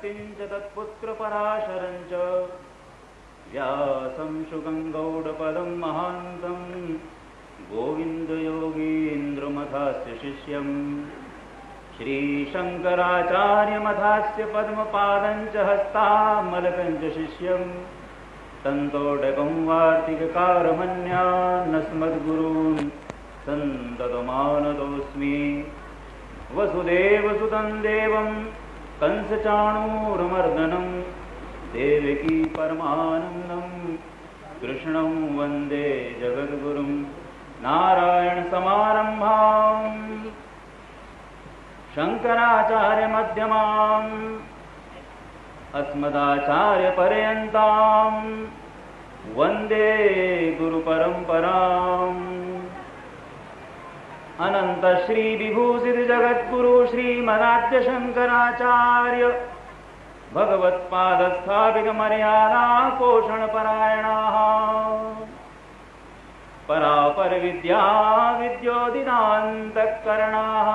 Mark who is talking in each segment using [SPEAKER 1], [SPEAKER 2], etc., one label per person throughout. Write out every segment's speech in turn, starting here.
[SPEAKER 1] शक्तिं च तत्पुत्रपराशरं च व्यासं शुकं गौडपदं महान्तं गोविन्दयोगीन्द्रमथास्य शिष्यं श्रीशङ्कराचार्यमथास्य पद्मपादं च हस्तामलकं च शिष्यं तन्तोडकं वार्तिककारमन्यान्नस्मद्गुरून् सन्ततमानतोऽस्मि। वसुदेवसुतं देवं कंसचाणूरमर्दनं देवकी परमानन्दं कृष्णं वन्दे जगद्गुरुं। नारायणसमारम्भां शङ्कराचार्यमध्यमाम् अस्मदाचार्यपर्यन्तां वन्दे गुरुपरम्पराम्। अनंत श्री विभूषित जगद्गुरु श्रीमदाद्य शंकराचार्य भगवत्पादस्थापित मर्यादा पोषण परायणाः परापर विद्या विद्योदितान्तःकरणाः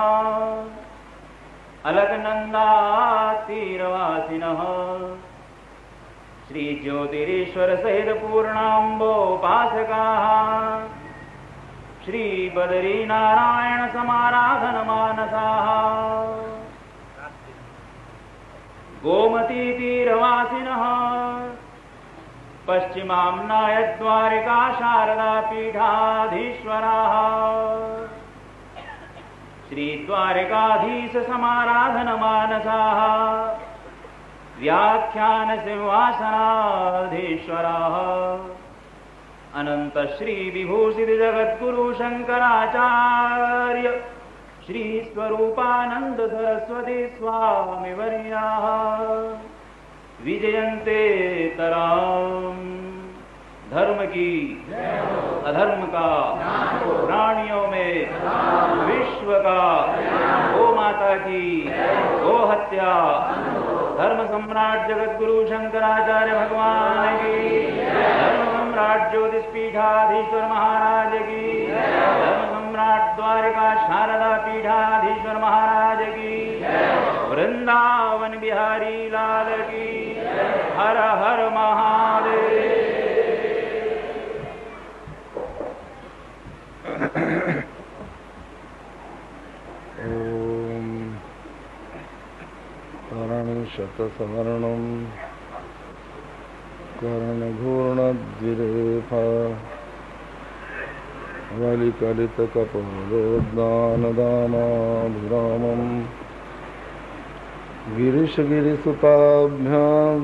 [SPEAKER 1] अलकनन्दातीरवासिनः श्री ज्योतिरीश्वर सहित पूर्णाम्बोपासकाः श्री बद्रीनारायण समाराधन मानसाः गोमती तीरवासिनः पश्चिमाम्नाय द्वारिका शारदा पीठाधीश्वराः श्री द्वारिकाधीश समाराधन मानसाः व्याख्यान सिंहासनाधीश्वराः अनंत श्री विभूषित जगद्गुरु शंकराचार्य श्री स्वरूपानंद सरस्वती स्वामी वर्याः विजयन्ते तराम। धर्म की अधर्म का प्राणियों में विश्व का गो माता की गो हत्या धर्म सम्राट जगद्गुरु शंकराचार्य भगवान की धर्म सम्राट ज्योतिषपीठाधीश्वर महाराज की धर्म सम्राट द्वारिका शारदा पीठाधीश्वर महाराज की वृंदावन बिहारी लाल की हर हर महादेव।
[SPEAKER 2] ओम करणशतसवर्णं कर्णघूर्णद्विरेफा वलिकलितकपोलोद्दानदामाभिरामं गिरिशगिरिसुताभ्यां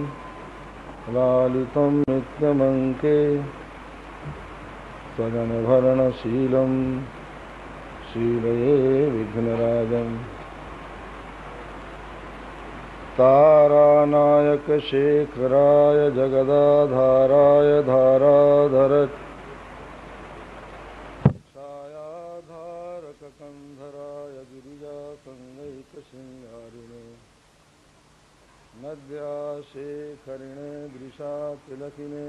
[SPEAKER 2] लालितं नित्यमङ्के सजनभरणशीलं शीलये विघ्नराजम् तारानायक शेखराय जगदाधाराय धाराधर छायाधारक कंधराय गिरिजा संगैक सिंहारिणे नद्या शेखरिणे दृशा तिलकिने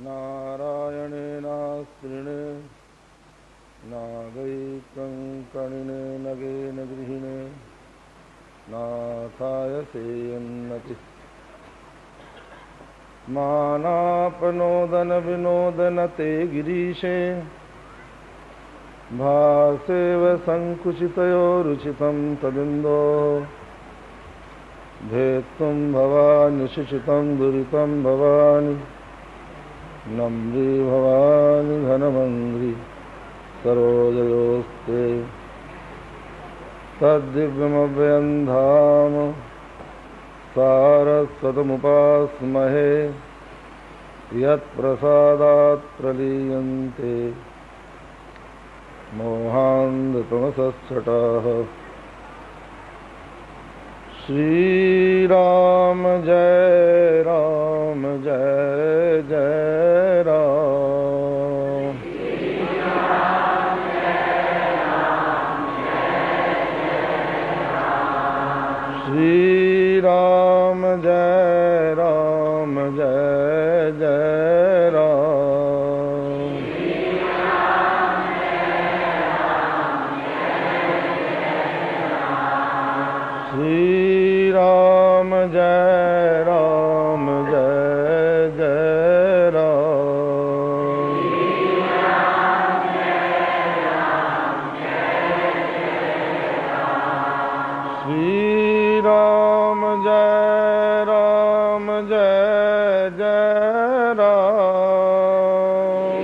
[SPEAKER 2] नारायणे नास्त्रिणे नागैकङ्कणिने नगेन गृहिणे नाथाय सेयन्नति मानापनोदन विनोदनते गिरीशे भासेव संकुचितयो रुचितं तदिन्दो भेत्तुं भवानि शुचितं दुरितं भवानि नम्री भवानि घनमङ्घ्रि सरोजयोस्ते तद्दिव्यमव्ययं धाम सारस्वतमुपास्महे यत्प्रसादात् प्रलीयन्ते मोहान्धतमसच्छटाः। श्रीराम जय राम जय जय राम। श्रीराम जय राम जय जय राम। श्रीराम जय राम।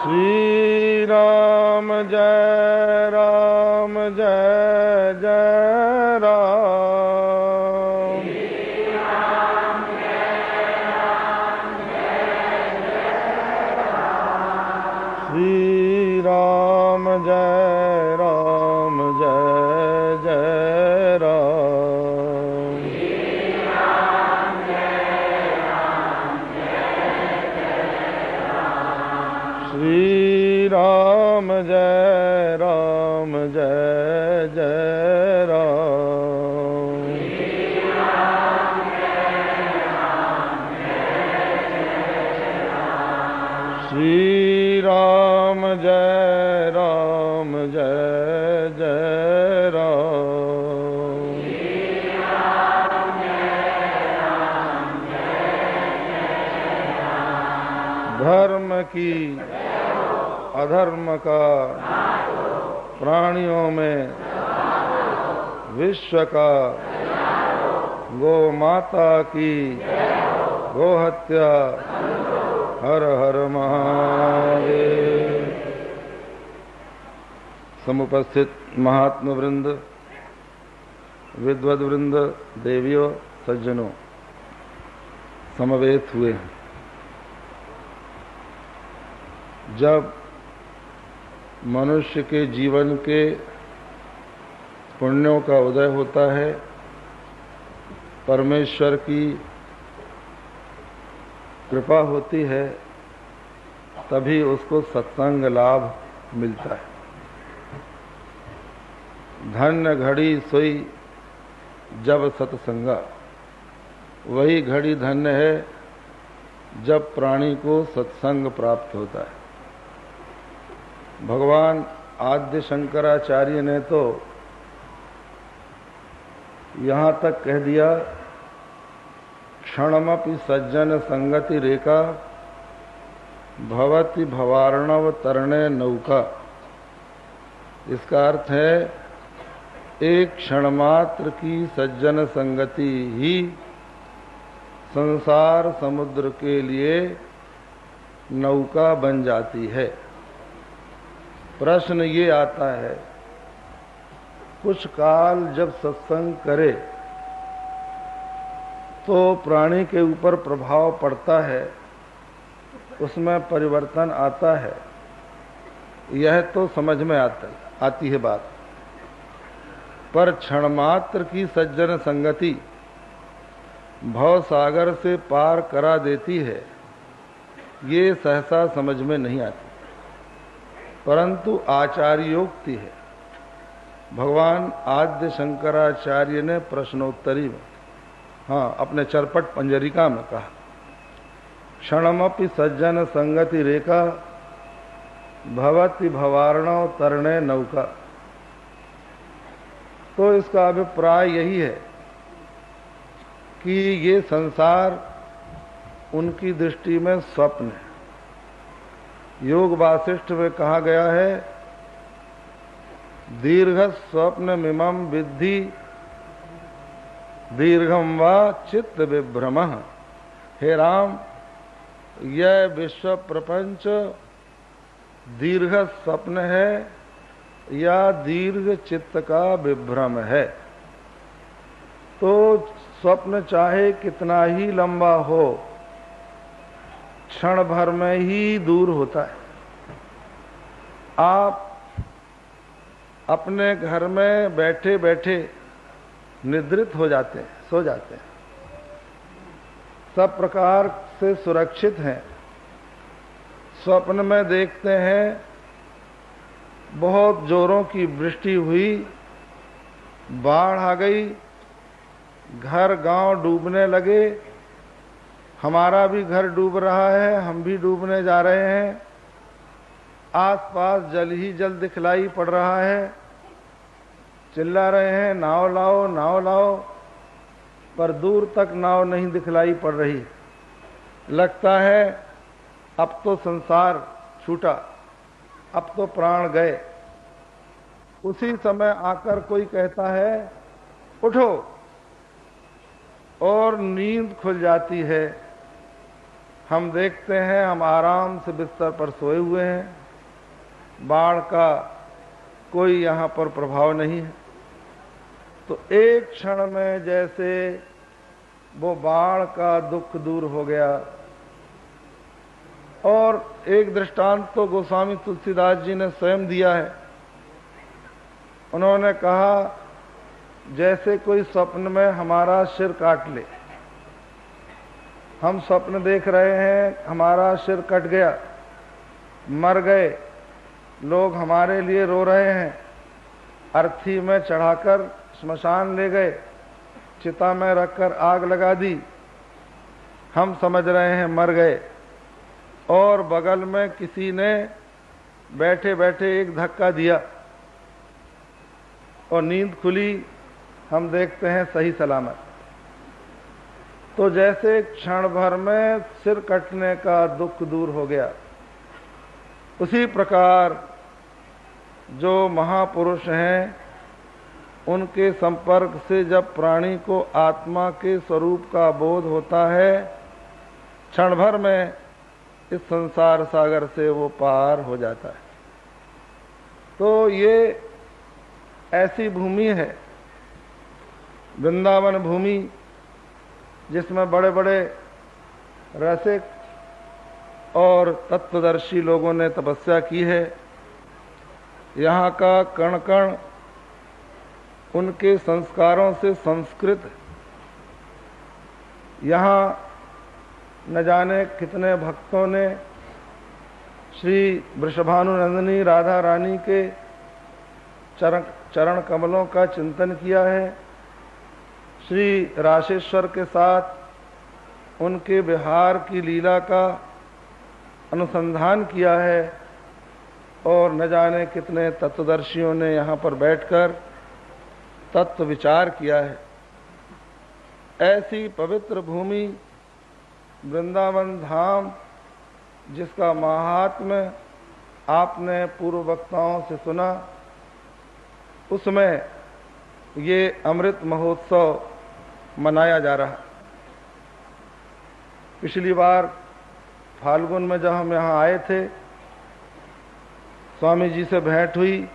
[SPEAKER 2] श्री राम जय राम जय जय राम। श्री राम जय राम जय जय राम। श्री राम जय राम जय जय राम। श्री राम जय राम जय जय राम। धर्म की अधर्म का प्राणियों में विश्व का गो माता की गो हत्या। हर हर महादेव। समुपस्थित महात्मा वृंद, विद्वद वृंद, देवियों, सज्जनों, समवेत हुए हैं। जब मनुष्य के जीवन के पुण्यों का उदय होता है, परमेश्वर की कृपा होती है, तभी उसको सत्संग लाभ मिलता है। धन्य घड़ी सोई जब सत्संगा, वही घड़ी धन्य है जब प्राणी को सत्संग प्राप्त होता है। भगवान आद्य शंकराचार्य ने तो यहाँ तक कह दिया, क्षणमपि सज्जन संगति रेखा भवति भवार्णव तरणे नौका। इसका अर्थ है एक क्षण मात्र की सज्जन संगति ही संसार समुद्र के लिए नौका बन जाती है। प्रश्न ये आता है, कुछ काल जब सत्संग करे तो प्राणी के ऊपर प्रभाव पड़ता है, उसमें परिवर्तन आता है, यह तो समझ में आती है बात। पर क्षण मात्र की सज्जन संगति भव सागर से पार करा देती है, ये सहसा समझ में नहीं आती। परंतु आचार्योक्ति है। भगवान आद्य शंकराचार्य ने प्रश्नोत्तरी में, अपने चरपट पंजरिका में कहा, क्षणमपि सज्जन संगति रेखा भवति भवार्णव तरणे नौका। तो इसका अभिप्राय यही है कि ये संसार उनकी दृष्टि में स्वप्न है। योग वासिष्ठ में कहा गया है, दीर्घ स्वप्न मिमम विद्धि दीर्घम वा चित्त विभ्रमः। हे राम, यह विश्व प्रपंच दीर्घ स्वप्न है या दीर्घ चित्त का विभ्रम है। तो स्वप्न चाहे कितना ही लंबा हो, क्षण भर में ही दूर होता है। आप अपने घर में बैठे बैठे निद्रित हो जाते हैं, सो जाते हैं, सब प्रकार से सुरक्षित हैं। स्वप्न में देखते हैं बहुत जोरों की वृष्टि हुई, बाढ़ आ गई, घर गांव डूबने लगे, हमारा भी घर डूब रहा है, हम भी डूबने जा रहे हैं, आसपास जल ही जल दिखलाई पड़ रहा है, चिल्ला रहे हैं नाव लाओ नाव लाओ, पर दूर तक नाव नहीं दिखलाई पड़ रही। लगता है अब तो संसार छूटा, अब तो प्राण गए। उसी समय आकर कोई कहता है उठो, और नींद खुल जाती है। हम देखते हैं हम आराम से बिस्तर पर सोए हुए हैं, बाढ़ का कोई यहाँ पर प्रभाव नहीं है। तो एक क्षण में जैसे वो बाढ़ का दुख दूर हो गया। और एक दृष्टांत तो गोस्वामी तुलसीदास जी ने स्वयं दिया है। उन्होंने कहा जैसे कोई स्वप्न में हमारा सिर काट ले। हम स्वप्न देख रहे हैं, हमारा सिर कट गया, मर गए, लोग हमारे लिए रो रहे हैं, अर्थी में चढ़ाकर स्मशान ले गए, चिता में रखकर आग लगा दी, हम समझ रहे हैं मर गए, और बगल में किसी ने बैठे बैठे एक धक्का दिया और नींद खुली, हम देखते हैं सही सलामत। तो जैसे क्षण भर में सिर कटने का दुख दूर हो गया, उसी प्रकार जो महापुरुष हैं उनके संपर्क से जब प्राणी को आत्मा के स्वरूप का बोध होता है, क्षण भर में इस संसार सागर से वो पार हो जाता है। तो ये ऐसी भूमि है, वृंदावन भूमि, जिसमें बड़े बड़े रसिक और तत्वदर्शी लोगों ने तपस्या की है। यहाँ का कण कण उनके संस्कारों से संस्कृत है। यहाँ न जाने कितने भक्तों ने श्री वृषभानुनंदिनी राधा रानी के चरण कमलों का चिंतन किया है, श्री राशेश्वर के साथ उनके विहार की लीला का अनुसंधान किया है, और न जाने कितने तत्वदर्शियों ने यहाँ पर बैठकर तत्व विचार किया है। ऐसी पवित्र भूमि वृंदावन धाम, जिसका महात्म्य आपने पूर्व वक्ताओं से सुना, उसमें ये अमृत महोत्सव मनाया जा रहा। पिछली बार फाल्गुन में जब हम यहाँ आए थे, स्वामी जी से भेंट हुई,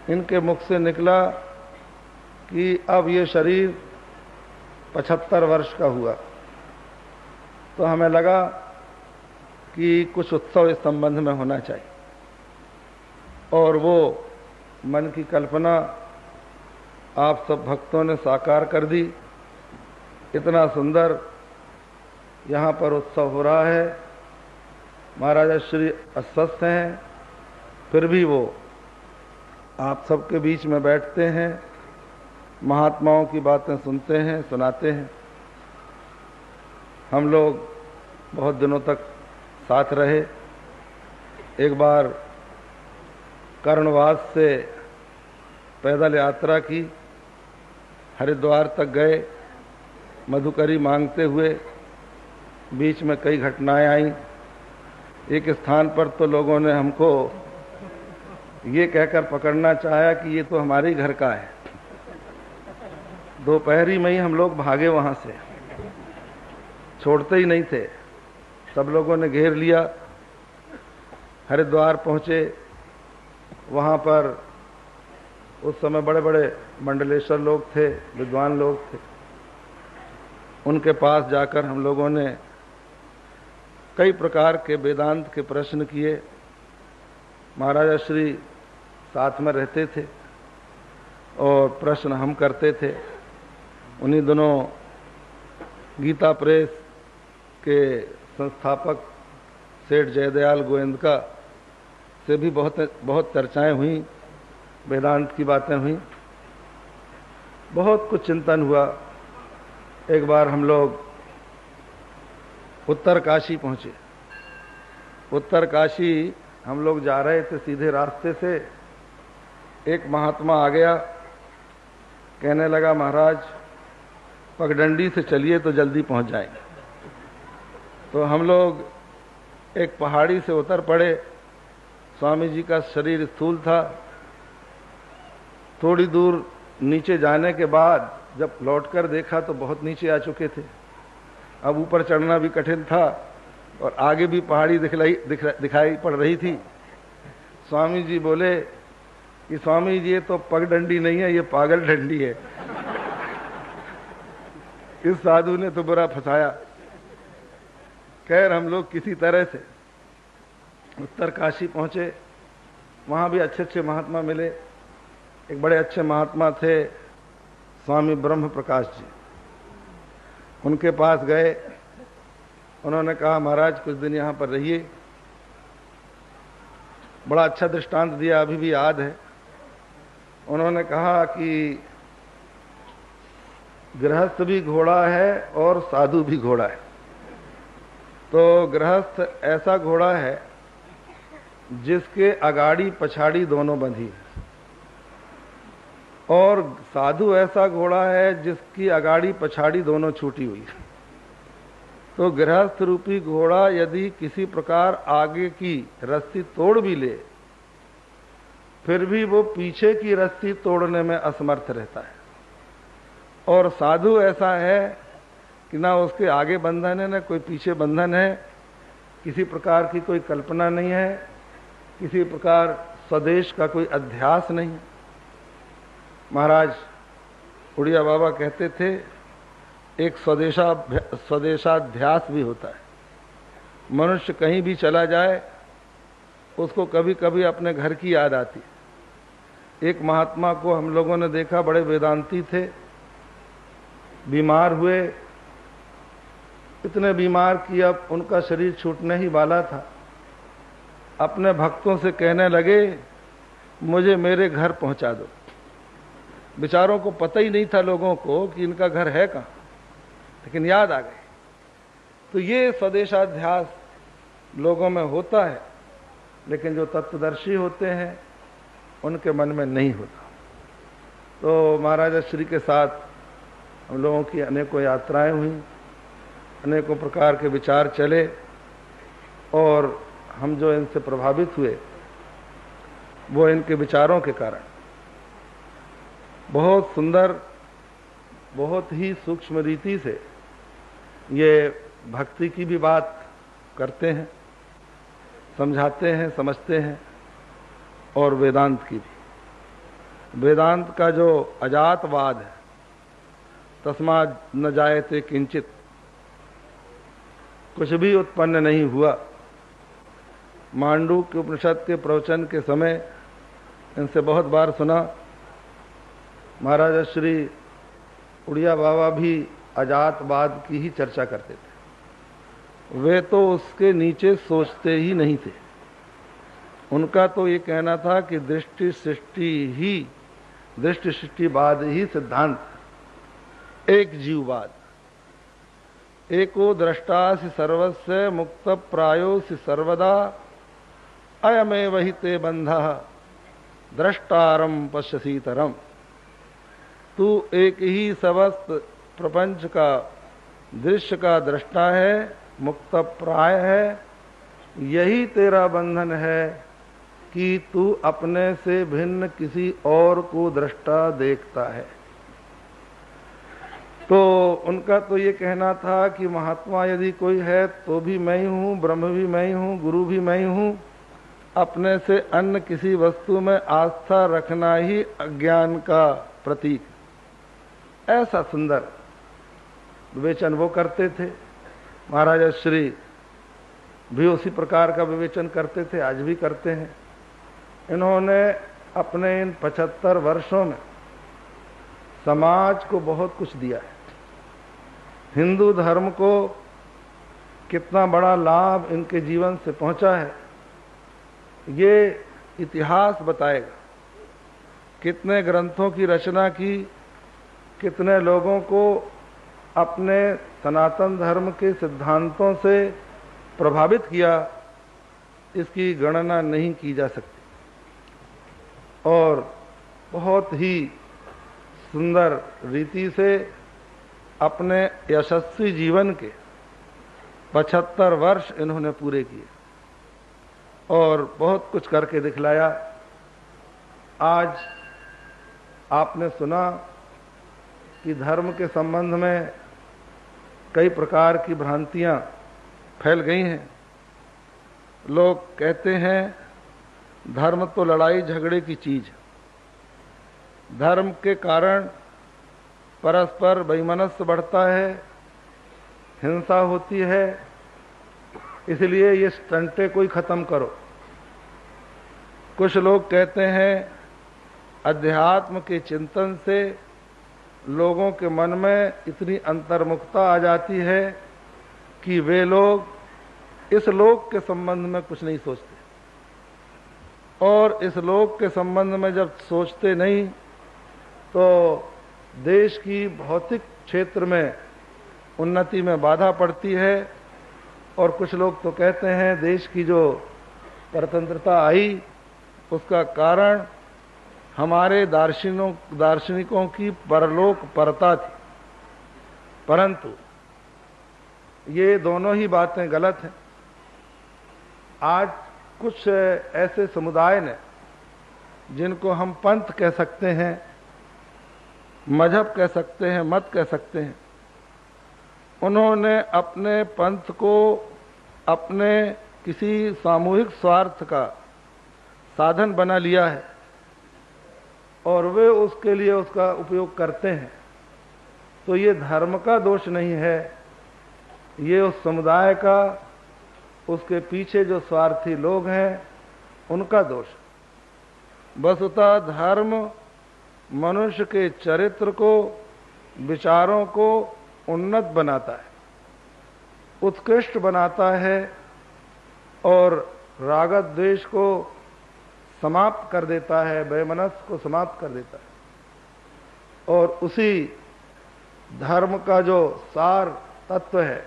[SPEAKER 2] इनके मुख से निकला कि अब ये शरीर 75 वर्ष का हुआ। तो हमें लगा कि कुछ उत्सव इस संबंध में होना चाहिए, और वो मन की कल्पना आप सब भक्तों ने साकार कर दी। इतना सुंदर यहाँ पर उत्सव हो रहा है। महाराजा श्री अस्वस्थ हैं, फिर भी वो आप सबके बीच में बैठते हैं, महात्माओं की बातें सुनते हैं, सुनाते हैं। हम लोग बहुत दिनों तक साथ रहे। एक बार कर्णवास से पैदल यात्रा की, हरिद्वार तक गए, मधुकरी मांगते हुए। बीच में कई घटनाएं आईं। एक स्थान पर तो लोगों ने हमको ये कहकर पकड़ना चाहा कि ये तो हमारे घर का है। दोपहरी में ही हम लोग भागे वहां से, छोड़ते ही नहीं थे। सब लोगों ने घेर लिया। हरिद्वार पहुंचे, वहां पर उस समय बड़े बड़े मंडलेश्वर लोग थे, विद्वान लोग थे। उनके पास जाकर हम लोगों ने कई प्रकार के वेदांत के प्रश्न किए। महाराजा श्री साथ में रहते थे और प्रश्न हम करते थे। उन्हीं दिनों गीता प्रेस के संस्थापक सेठ जयदयाल गोयंदका से भी बहुत चर्चाएं हुई, वेदांत की बातें हुई, बहुत कुछ चिंतन हुआ। एक बार हम लोग उत्तर काशी पहुंचे। उत्तर काशी हम लोग जा रहे थे, सीधे रास्ते से एक महात्मा आ गया, कहने लगा महाराज पगडंडी से चलिए तो जल्दी पहुंच जाएंगे। तो हम लोग एक पहाड़ी से उतर पड़े। स्वामी जी का शरीर स्थूल था, थोड़ी दूर नीचे जाने के बाद जब लौटकर देखा तो बहुत नीचे आ चुके थे। अब ऊपर चढ़ना भी कठिन था और आगे भी पहाड़ी दिखाई पड़ रही थी। स्वामी जी बोले कि स्वामी जी ये तो पगडंडी नहीं है, ये पागल डंडी है। इस साधु ने तो बुरा फंसाया। खैर हम लोग किसी तरह से उत्तर काशी पहुंचे। वहां भी अच्छे अच्छे महात्मा मिले। एक बड़े अच्छे महात्मा थे स्वामी ब्रह्म प्रकाश जी। उनके पास गए। उन्होंने कहा महाराज कुछ दिन यहां पर रहिए। बड़ा अच्छा दृष्टांत दिया, अभी भी याद है। उन्होंने कहा कि गृहस्थ भी घोड़ा है और साधु भी घोड़ा है। तो गृहस्थ ऐसा घोड़ा है जिसके अगाड़ी पछाड़ी दोनों बंधी है, और साधु ऐसा घोड़ा है जिसकी अगाड़ी पछाड़ी दोनों छूटी हुई है। तो गृहस्थ रूपी घोड़ा यदि किसी प्रकार आगे की रस्सी तोड़ भी ले, फिर भी वो पीछे की रस्सी तोड़ने में असमर्थ रहता है। और साधु ऐसा है कि ना उसके आगे बंधन है ना कोई पीछे बंधन है, किसी प्रकार की कोई कल्पना नहीं है, किसी प्रकार स्वदेश का कोई अध्यास नहीं। महाराज उड़िया बाबा कहते थे एक स्वदेशाध्यास भी होता है। मनुष्य कहीं भी चला जाए उसको कभी कभी अपने घर की याद आती। एक महात्मा को हम लोगों ने देखा, बड़े वेदांती थे, बीमार हुए, इतने बीमार कि अब उनका शरीर छूटने ही वाला था। अपने भक्तों से कहने लगे मुझे मेरे घर पहुंचा दो। बेचारों को पता ही नहीं था लोगों को कि इनका घर है कहाँ, लेकिन याद आ गए। तो ये स्वदेशाध्यास लोगों में होता है, लेकिन जो तत्वदर्शी होते हैं उनके मन में नहीं होता। तो महाराजा श्री के साथ हम लोगों की अनेकों यात्राएं हुई, अनेकों प्रकार के विचार चले, और हम जो इनसे प्रभावित हुए वो इनके विचारों के कारण। बहुत सुंदर, बहुत ही सूक्ष्म रीति से ये भक्ति की भी बात करते हैं, समझाते हैं, समझते हैं, और वेदांत की भी। वेदांत का जो अजातवाद है, तस्मात् न जायते किंचित, कुछ भी उत्पन्न नहीं हुआ। मांडू के उपनिषद के प्रवचन के समय इनसे बहुत बार सुना। महाराजा श्री उड़िया बाबा भी अजातवाद की ही चर्चा करते थे। वे तो उसके नीचे सोचते ही नहीं थे। उनका तो ये कहना था कि दृष्टि सृष्टिवाद ही सिद्धांत, एक जीववाद। एको द्रष्टासि सर्वस्य मुक्त प्रायोसि सर्वदा, अयमेव हि ते बंधः द्रष्टारम पश्यसीतरम। तू एक ही समस्त प्रपंच का, दृश्य का दृष्टा है, मुक्त प्राय है। यही तेरा बंधन है कि तू अपने से भिन्न किसी और को दृष्टा देखता है। तो उनका तो ये कहना था कि महात्मा यदि कोई है तो भी मैं ही हूँ, ब्रह्म भी मैं ही हूँ, गुरु भी मैं ही हूँ। अपने से अन्य किसी वस्तु में आस्था रखना ही अज्ञान का प्रतीक। ऐसा सुंदर विवेचन वो करते थे। महाराजा श्री भी उसी प्रकार का विवेचन करते थे, आज भी करते हैं। इन्होंने अपने इन 75 वर्षों में समाज को बहुत कुछ दिया है। हिंदू धर्म को कितना बड़ा लाभ इनके जीवन से पहुंचा है ये इतिहास बताएगा। कितने ग्रंथों की रचना की, कितने लोगों को अपने सनातन धर्म के सिद्धांतों से प्रभावित किया, इसकी गणना नहीं की जा सकती। और बहुत ही सुंदर रीति से अपने यशस्वी जीवन के 75 वर्ष इन्होंने पूरे किए और बहुत कुछ करके दिखलाया। आज आपने सुना कि धर्म के संबंध में कई प्रकार की भ्रांतियां फैल गई हैं। लोग कहते हैं धर्म तो लड़ाई झगड़े की चीज है, धर्म के कारण परस्पर वैमनस्य बढ़ता है, हिंसा होती है, इसलिए ये स्टंटे कोई खत्म करो। कुछ लोग कहते हैं अध्यात्म के चिंतन से लोगों के मन में इतनी अंतर्मुखता आ जाती है कि वे लोग इस लोक के संबंध में कुछ नहीं सोचते, और इस लोक के संबंध में जब सोचते नहीं तो देश की भौतिक क्षेत्र में उन्नति में बाधा पड़ती है। और कुछ लोग तो कहते हैं देश की जो स्वतंत्रता आई उसका कारण हमारे दार्शनिकों की परलोक परता थी, परंतु ये दोनों ही बातें गलत हैं। आज कुछ ऐसे समुदाय ने जिनको हम पंथ कह सकते हैं, मजहब कह सकते हैं, मत कह सकते हैं, उन्होंने अपने पंथ को अपने किसी सामूहिक स्वार्थ का साधन बना लिया है और वे उसके लिए उसका उपयोग करते हैं। तो ये धर्म का दोष नहीं है, ये उस समुदाय का, उसके पीछे जो स्वार्थी लोग हैं उनका दोष। वस्तुतः धर्म मनुष्य के चरित्र को, विचारों को उन्नत बनाता है, उत्कृष्ट बनाता है और राग द्वेष को समाप्त कर देता है, वैमनस्य को समाप्त कर देता है। और उसी धर्म का जो सार तत्व है,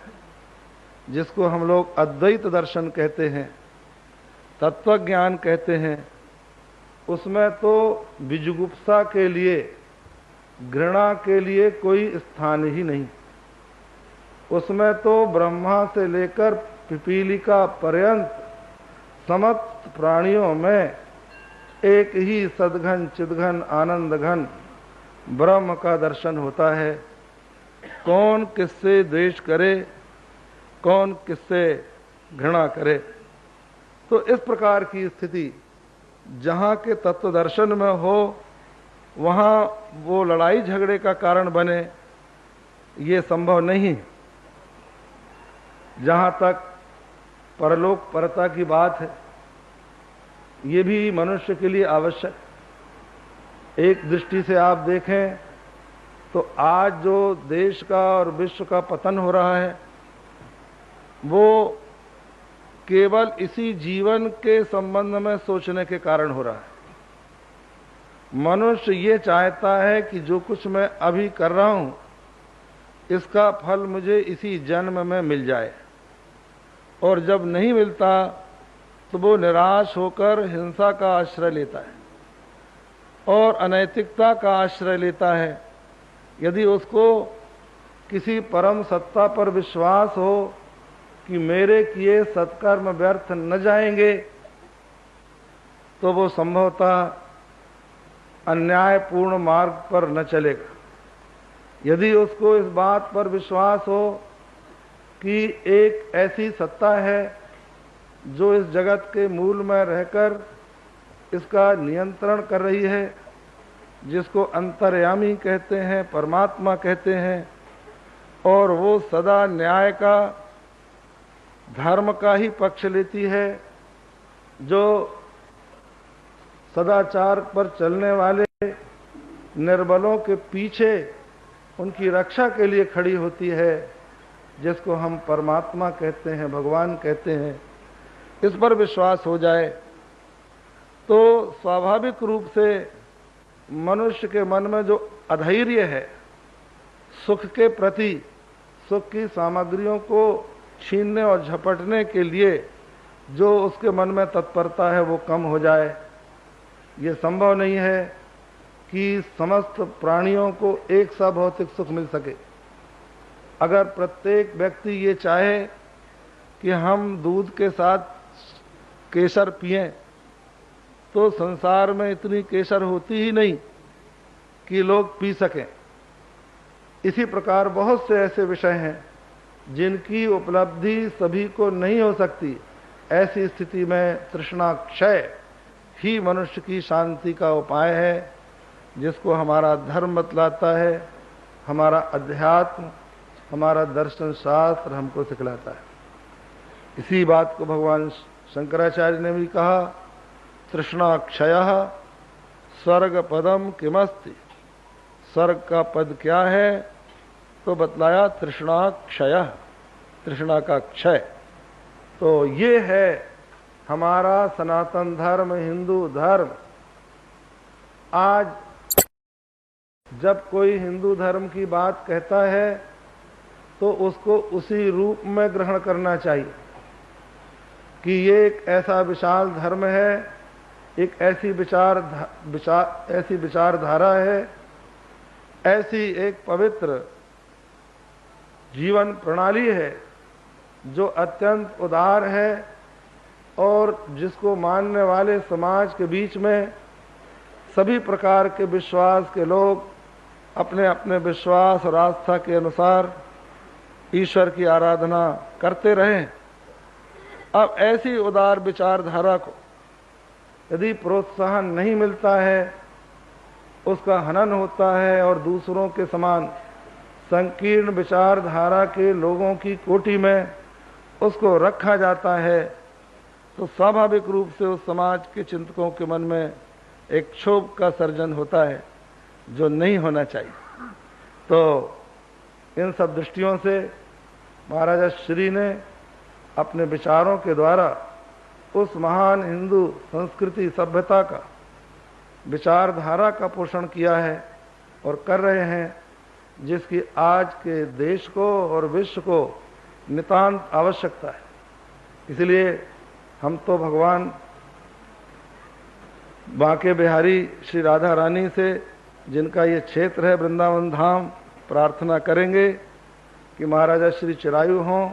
[SPEAKER 2] जिसको हम लोग अद्वैत दर्शन कहते हैं, तत्व ज्ञान कहते हैं, उसमें तो विजुगुप्सा के लिए, घृणा के लिए कोई स्थान ही नहीं। उसमें तो ब्रह्मा से लेकर पिपीलिका पर्यंत समस्त प्राणियों में एक ही सद्घन चिद्घन आनंद घन ब्रह्म का दर्शन होता है। कौन किससे द्वेष करे, कौन किससे घृणा करे। तो इस प्रकार की स्थिति जहाँ के तत्व दर्शन में हो, वहाँ वो लड़ाई झगड़े का कारण बने, ये संभव नहीं। जहाँ तक परलोक परता की बात है, ये भी मनुष्य के लिए आवश्यक। एक दृष्टि से आप देखें तो आज जो देश का और विश्व का पतन हो रहा है, वो केवल इसी जीवन के संबंध में सोचने के कारण हो रहा है। मनुष्य ये चाहता है कि जो कुछ मैं अभी कर रहा हूं, इसका फल मुझे इसी जन्म में मिल जाए, और जब नहीं मिलता तो वो निराश होकर हिंसा का आश्रय लेता है और अनैतिकता का आश्रय लेता है। यदि उसको किसी परम सत्ता पर विश्वास हो कि मेरे किए सत्कर्म व्यर्थ न जाएंगे, तो वो संभवतः अन्यायपूर्ण मार्ग पर न चलेगा। यदि उसको इस बात पर विश्वास हो कि एक ऐसी सत्ता है जो इस जगत के मूल में रहकर इसका नियंत्रण कर रही है, जिसको अंतर्यामी कहते हैं, परमात्मा कहते हैं, और वो सदा न्याय का, धर्म का ही पक्ष लेती है, जो सदाचार पर चलने वाले निर्बलों के पीछे उनकी रक्षा के लिए खड़ी होती है, जिसको हम परमात्मा कहते हैं, भगवान कहते हैं। इस पर विश्वास हो जाए तो स्वाभाविक रूप से मनुष्य के मन में जो अधैर्य है, सुख के प्रति, सुख की सामग्रियों को छीनने और झपटने के लिए जो उसके मन में तत्परता है, वो कम हो जाए। ये संभव नहीं है कि समस्त प्राणियों को एक सा भौतिक सुख मिल सके। अगर प्रत्येक व्यक्ति ये चाहे कि हम दूध के साथ केसर पिएं, तो संसार में इतनी केसर होती ही नहीं। कि लोग पी सकें। इसी प्रकार बहुत से ऐसे विषय हैं जिनकी उपलब्धि सभी को नहीं हो सकती। ऐसी स्थिति में तृष्णा क्षय ही मनुष्य की शांति का उपाय है, जिसको हमारा धर्म बतलाता है, हमारा अध्यात्म, हमारा दर्शन शास्त्र हमको सिखलाता है। इसी बात को भगवान शंकराचार्य ने भी कहा, तृष्णा क्षयः स्वर्ग पदम किमस्ति। स्वर्ग का पद क्या है? तो बतलाया तृष्णा क्षयः, तृष्णा का क्षय। तो ये है हमारा सनातन धर्म, हिंदू धर्म। आज जब कोई हिंदू धर्म की बात कहता है तो उसको उसी रूप में ग्रहण करना चाहिए कि ये एक ऐसा विशाल धर्म है, एक ऐसी विचारधारा है, ऐसी एक पवित्र जीवन प्रणाली है जो अत्यंत उदार है और जिसको मानने वाले समाज के बीच में सभी प्रकार के विश्वास के लोग अपने अपने विश्वास और आस्था के अनुसार ईश्वर की आराधना करते रहें। अब ऐसी उदार विचारधारा को यदि प्रोत्साहन नहीं मिलता है, उसका हनन होता है और दूसरों के समान संकीर्ण विचारधारा के लोगों की कोटि में उसको रखा जाता है, तो स्वाभाविक रूप से उस समाज के चिंतकों के मन में एक क्षोभ का सर्जन होता है जो नहीं होना चाहिए। तो इन सब दृष्टियों से महाराजा श्री ने अपने विचारों के द्वारा उस महान हिंदू संस्कृति सभ्यता का, विचारधारा का पोषण किया है और कर रहे हैं, जिसकी आज के देश को और विश्व को नितांत आवश्यकता है। इसलिए हम तो भगवान बांके बिहारी श्री राधा रानी से, जिनका ये क्षेत्र है वृंदावन धाम, प्रार्थना करेंगे कि महाराजा श्री चिरायु हों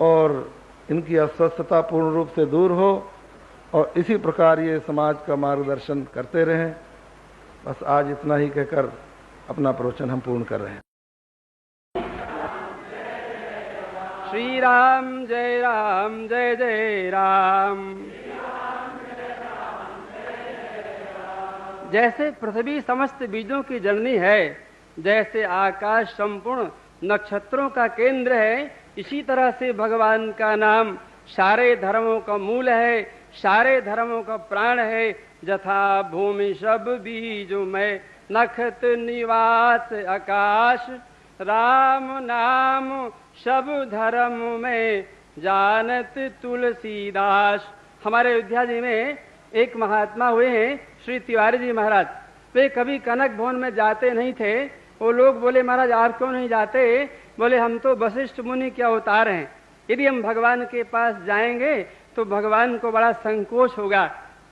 [SPEAKER 2] और इनकी अस्वस्थता पूर्ण रूप से दूर हो और इसी प्रकार ये समाज का मार्गदर्शन करते रहें। बस आज इतना ही कहकर अपना प्रवचन हम पूर्ण कर रहे हैं।
[SPEAKER 3] श्री राम जय जय राम। जैसे पृथ्वी समस्त बीजों की जननी है, जैसे आकाश संपूर्ण नक्षत्रों का केंद्र है, इसी तरह से भगवान का नाम सारे धर्मों का मूल है, सारे धर्मों का प्राण है। जथा भूमि सब बीजों में नखत निवास आकाश, राम नाम सब धर्म में जानत तुलसीदास। हमारे अयोध्या जी में एक महात्मा हुए हैं श्री तिवारी जी महाराज। वे कभी कनक भवन में जाते नहीं थे। वो लोग बोले, महाराज आप क्यों नहीं जाते? बोले, हम तो वशिष्ठ मुनि के अवतार हैं, यदि हम भगवान के पास जाएंगे तो भगवान को बड़ा संकोच होगा।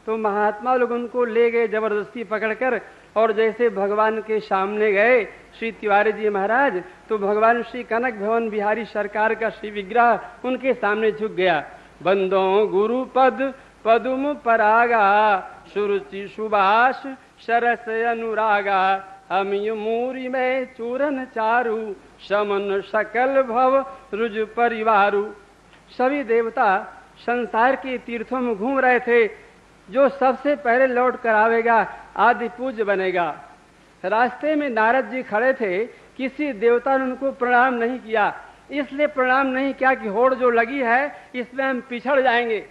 [SPEAKER 3] तो महात्मा लोग उनको ले गए जबरदस्ती पकड़कर, और जैसे भगवान के सामने गए श्री तिवारी जी महाराज, तो भगवान श्री कनक भवन बिहारी सरकार का श्री विग्रह उनके सामने झुक गया। बंदो गुरु पद पदुम परागा, सुरुचि सुभाष सरस अनुरागा, अमिय मूरी में चूरन चारु, समन सकल भव रुज परिवारु। सभी देवता संसार के तीर्थों में घूम रहे थे। जो सबसे पहले लौट कर आवेगा आदि पूज्य बनेगा। रास्ते में नारद जी खड़े थे, किसी देवता ने उनको प्रणाम नहीं किया। इसलिए प्रणाम नहीं किया कि होड़ जो लगी है इसमें हम पिछड़ जाएंगे।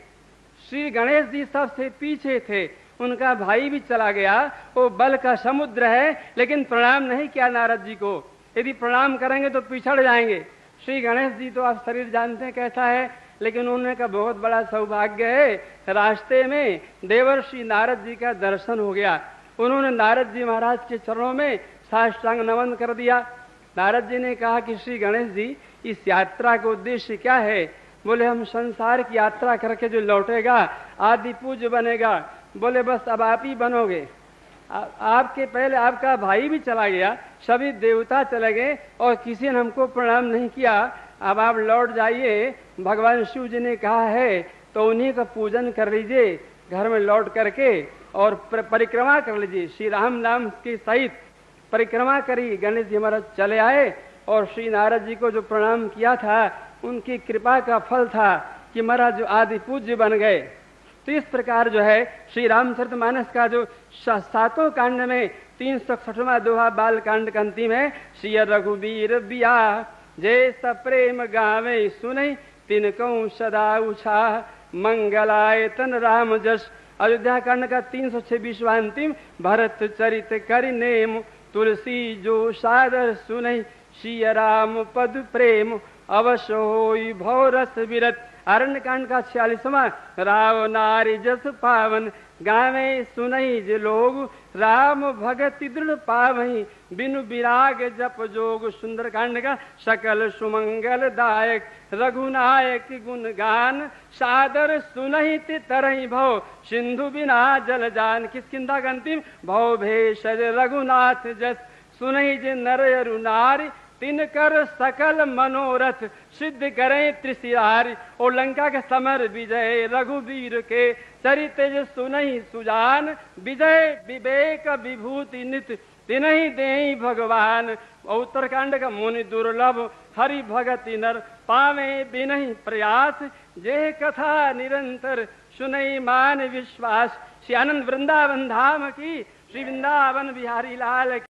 [SPEAKER 3] श्री गणेश जी सबसे पीछे थे, उनका भाई भी चला गया। वो बल का समुद्र है, लेकिन प्रणाम नहीं किया नारद जी को। यदि प्रणाम करेंगे तो पिछड़ जाएंगे। श्री गणेश जी तो आप शरीर जानते हैं कैसा है, लेकिन उन्होंने का बहुत बड़ा सौभाग्य है, रास्ते में देवर्षि नारद जी का दर्शन हो गया। उन्होंने नारद जी महाराज के चरणों में साष्टांग नमन कर दिया। नारद जी ने कहा कि श्री गणेश जी, इस यात्रा का उद्देश्य क्या है? बोले, हम संसार की यात्रा करके जो लौटेगा आदि पूज्य बनेगा। बोले, बस अब आप ही बनोगे। आपके पहले आपका भाई भी चला गया, सभी देवता चले गए और किसी ने हमको प्रणाम नहीं किया। अब आप लौट जाइए, भगवान शिव जी ने कहा है तो उन्हीं का पूजन कर लीजिए घर में लौट करके। और परिक्रमा कर लीजिए। श्री राम नाम के सहित परिक्रमा करी। गणेश जी महाराज चले आए और श्री नारद जी को जो प्रणाम किया था उनकी कृपा का फल था कि महाराज जो आदि पूज्य बन गए। तो इस प्रकार जो है श्री रामचरितमानस का जो 7 कांड में 361वां दोहा बाल कांड का अंतिम है। श्री रघुवीर बिया जय सप्रेम गावे सुनई तिनकौ सदा उछा मंगलाय तन राम जस। अयोध्या कांड का 326वां अंतिम भरत चरित करि नेम तुलसी जो सादर सुनई श्री राम पद प्रेम अवश्य होई भव रस विरत। अरण्य कांड का 46वां राव नारी जस पावन गावे सुनई जे लोग राम भगति दृढ़ पावही बिनु विराग जप जोग। सुंदर कांड का सकल सुमंगल दायक रघुनायक गुण गान सादर सुनहि तरहि भव सिंधु बिना जल जान। किष्किंधा का अंतिम भव भेषज रघुनाथ जस सुनहि जे नर अरु नारी तिनकर सकल मनोरथ सिद्ध करें त्रिशिरारी। और लंका के समर विजय रघुवीर के चरित जो सुनहि सुजान विजय विवेक विभूति नित तिनहि देहि भगवान। उत्तरकांड का मुनि दुर्लभ हरि भगति नर पावे बिनहि प्रयास जे कथा निरंतर सुनहि मान विश्वास। श्री आनंद वृंदावन धाम की श्री वृंदावन बिहारी लाल